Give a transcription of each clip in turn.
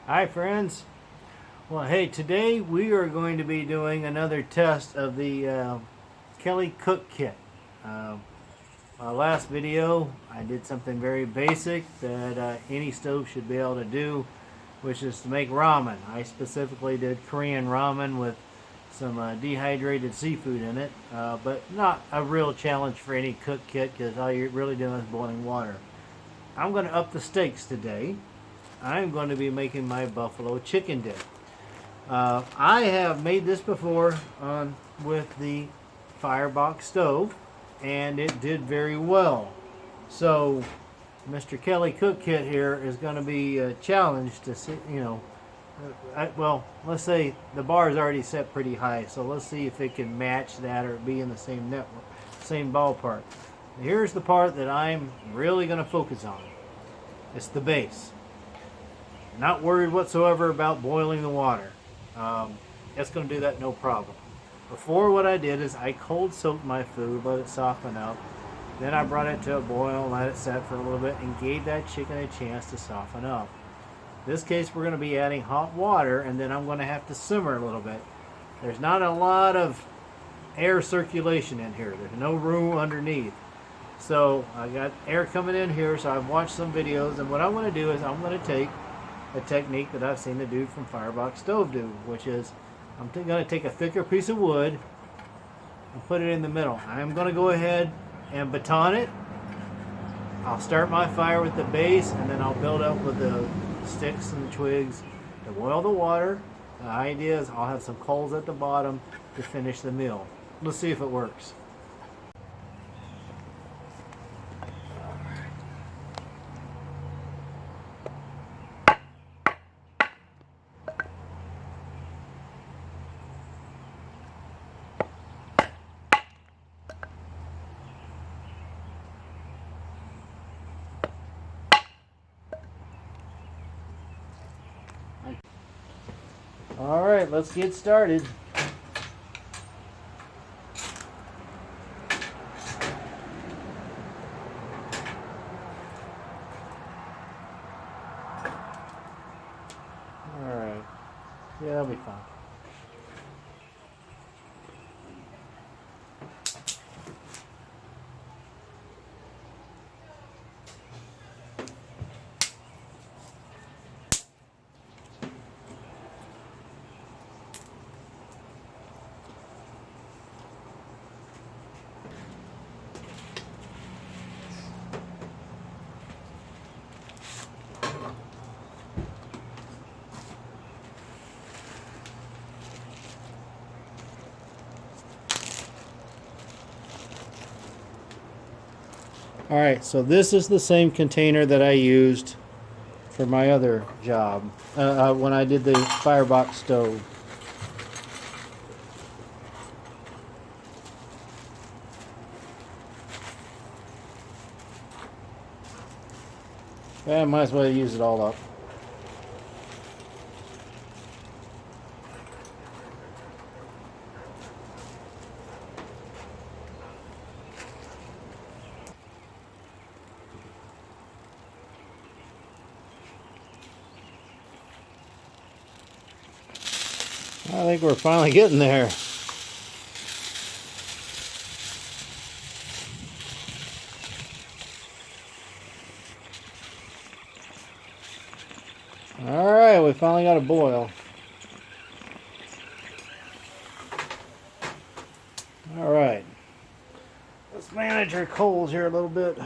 Hi friends. Well, hey, today we are going to be doing another test of the Kelly Cook Kit. Uh, my last video I did something very basic that any stove should be able to do, which is to make ramen. I specifically did Korean ramen with some dehydrated seafood in it, but not a real challenge for any cook kit because all you're really doing is boiling water. I'm going to up the stakes today. I'm going to be making my buffalo chicken dip. I have made this before with the firebox stove, and it did very well. So, Mr. Kelly Cook Kit here is going to be challenged to see, well, let's say the bar is already set pretty high, so let's see if it can match that or be in the same network, same ballpark. Here's the part that I'm really going to focus on. It's the base. Not worried whatsoever about boiling the water. It's going to do that no problem. Before, what I did is I cold soaked my food, let it soften up. Then I brought it to a boil, let it set for a little bit, and gave that chicken a chance to soften up. In this case, we're going to be adding hot water, and then I'm going to have to simmer a little bit. There's not a lot of air circulation in here. There's no room underneath. So I got air coming in here, so I've watched some videos, and what I'm going to do is I'm going to take a technique that I've seen the dude from Firebox Stove do, which is I'm going to take a thicker piece of wood and put it in the middle. I'm going to go ahead and baton it. I'll start my fire with the base, and then I'll build up with the sticks and the twigs to boil the water. The idea is I'll have some coals at the bottom to finish the meal. Let's see if it works. All right, let's get started. All right, yeah, that'll be fine. Alright, so this is the same container that I used for my other job when I did the firebox stove. Yeah, might as well use it all up. I think we're finally getting there. Alright, we finally got a boil. Alright. Let's manage our coals here a little bit.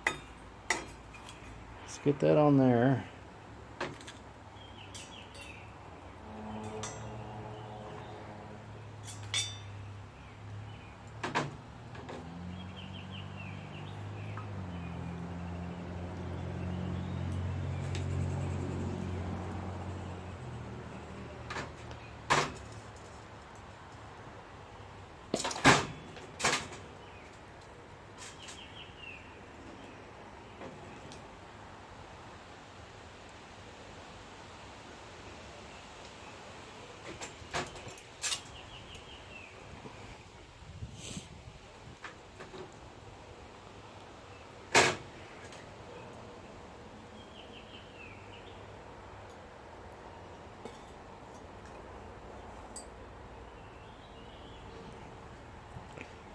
Let's get that on there.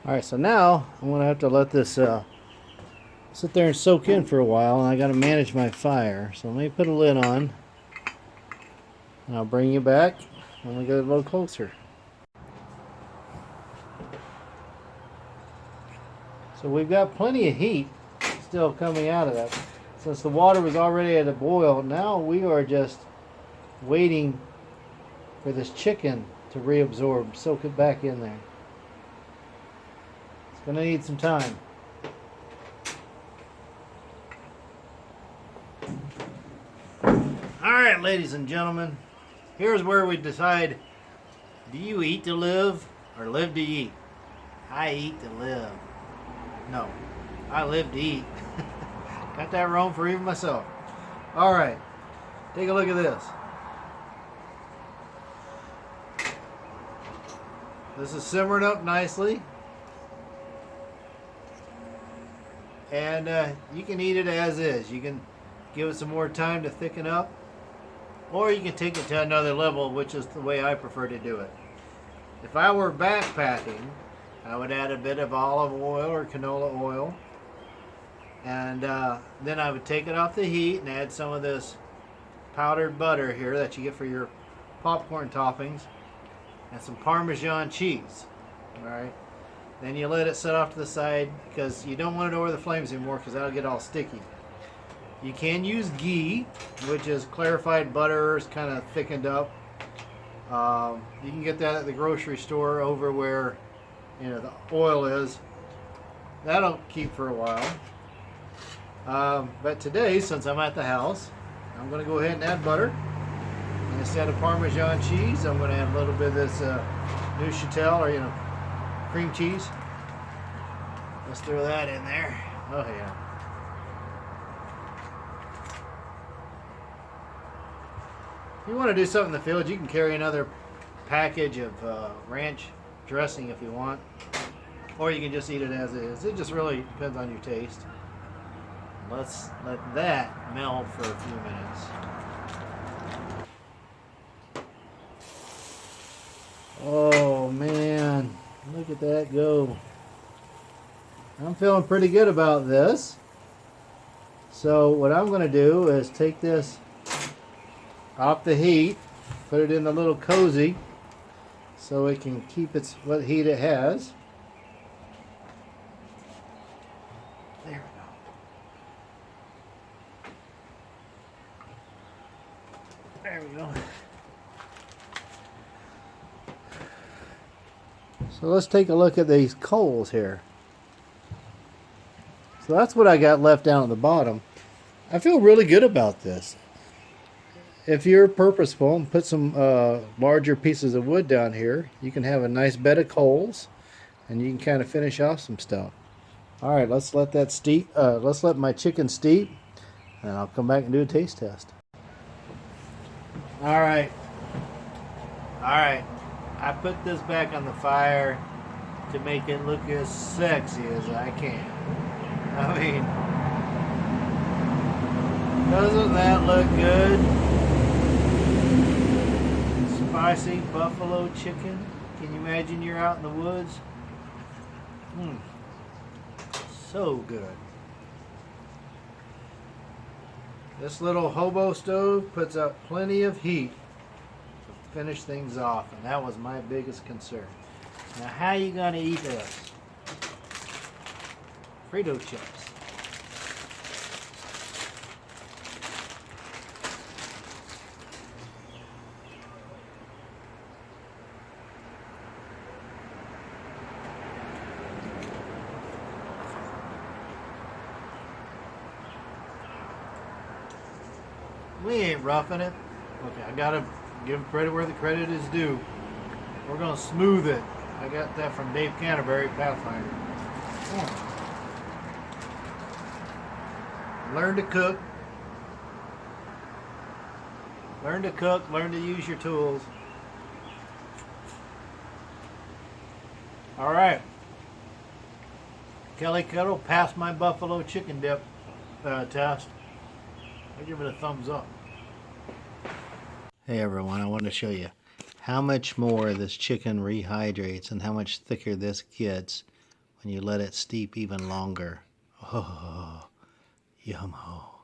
Alright, so now I'm going to have to let this sit there and soak in for a while, and I got to manage my fire. So let me put a lid on, and I'll bring you back when we get a little closer. So we've got plenty of heat still coming out of that. Since the water was already at a boil, now we are just waiting for this chicken to reabsorb, soak it back in there. It's going to need some time. Alright, ladies and gentlemen, here's where we decide, do you eat to live or live to eat? I eat to live. No, I live to eat. Got that wrong for even myself. Alright, take a look at this. This is simmering up nicely. And you can eat it as is. You can give it some more time to thicken up, or you can take it to another level, which is the way I prefer to do it. If I were backpacking, I would add a bit of olive oil or canola oil, and then I would take it off the heat and add some of this powdered butter here that you get for your popcorn toppings, and some Parmesan cheese. Alright, then you let it set off to the side, because you don't want it over the flames anymore, because that'll get all sticky. You can use ghee, which is clarified butter, it's kind of thickened up. You can get that at the grocery store over where the oil is. That'll keep for a while. But today, since I'm at the house, I'm going to go ahead and add butter. And instead of Parmesan cheese, I'm going to add a little bit of this Neuchâtel, or cream cheese. Let's throw that in there. Oh yeah. If you want to do something in the field, you can carry another package of ranch dressing if you want, or you can just eat it as it is. It just really depends on your taste. Let's let that melt for a few minutes. Oh man, look at that go. I'm feeling pretty good about this. So what I'm going to do is take this off the heat, put it in a little cozy so it can keep what heat it has. There we go. There we go. So let's take a look at these coals here. So that's what I got left down at the bottom. I feel really good about this. If you're purposeful and put some larger pieces of wood down here, you can have a nice bed of coals, and you can kind of finish off some stuff. All right, let's let that steep. Let's let my chicken steep, and I'll come back and do a taste test. All right. I put this back on the fire to make it look as sexy as I can. I mean, doesn't that look good? Spicy buffalo chicken. Can you imagine you're out in the woods? So good. This little hobo stove puts out plenty of heat to finish things off, and that was my biggest concern. Now, how you gonna eat this? Frito chips. We ain't roughing it. Okay, I gotta give credit where the credit is due. We're gonna smooth it. I got that from Dave Canterbury, Pathfinder. Learn to cook. Learn to cook. Learn to use your tools. All right. Kelly Kettle passed my buffalo chicken dip test. I give it a thumbs up. Hey everyone, I want to show you how much more this chicken rehydrates and how much thicker this gets when you let it steep even longer. Oh, yum-ho.